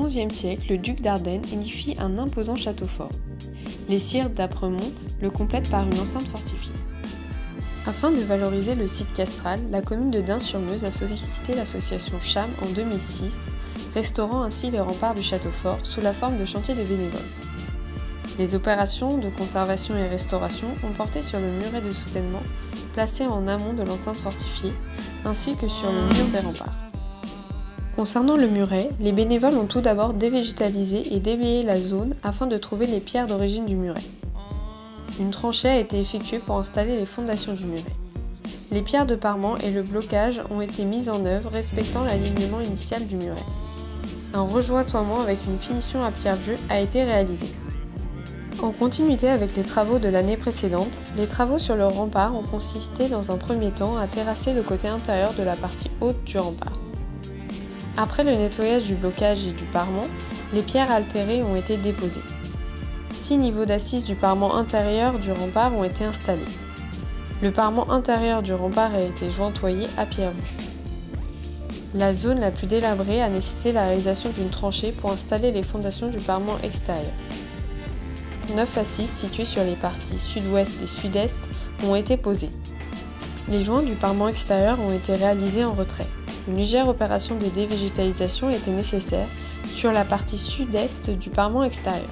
XIe siècle, le duc d'Ardenne édifie un imposant château fort. Les sires d'Apremont le complètent par une enceinte fortifiée. Afin de valoriser le site castral, la commune de Dun-sur-Meuse a sollicité l'association CHAM en 2006, restaurant ainsi les remparts du château fort sous la forme de chantiers de bénévoles. Les opérations de conservation et restauration ont porté sur le muret de soutènement, placé en amont de l'enceinte fortifiée, ainsi que sur le mur des remparts. Concernant le muret, les bénévoles ont tout d'abord dévégétalisé et déblayé la zone afin de trouver les pierres d'origine du muret. Une tranchée a été effectuée pour installer les fondations du muret. Les pierres de parement et le blocage ont été mises en œuvre respectant l'alignement initial du muret. Un rejointoiement avec une finition à pierre vue a été réalisé. En continuité avec les travaux de l'année précédente, les travaux sur le rempart ont consisté dans un premier temps à terrasser le côté intérieur de la partie haute du rempart. Après le nettoyage du blocage et du parement, les pierres altérées ont été déposées. 6 niveaux d'assises du parement intérieur du rempart ont été installés. Le parement intérieur du rempart a été jointoyé à pierre vue. La zone la plus délabrée a nécessité la réalisation d'une tranchée pour installer les fondations du parement extérieur. 9 assises situées sur les parties sud-ouest et sud-est ont été posées. Les joints du parement extérieur ont été réalisés en retrait. Une légère opération de dévégétalisation était nécessaire sur la partie sud-est du parement extérieur.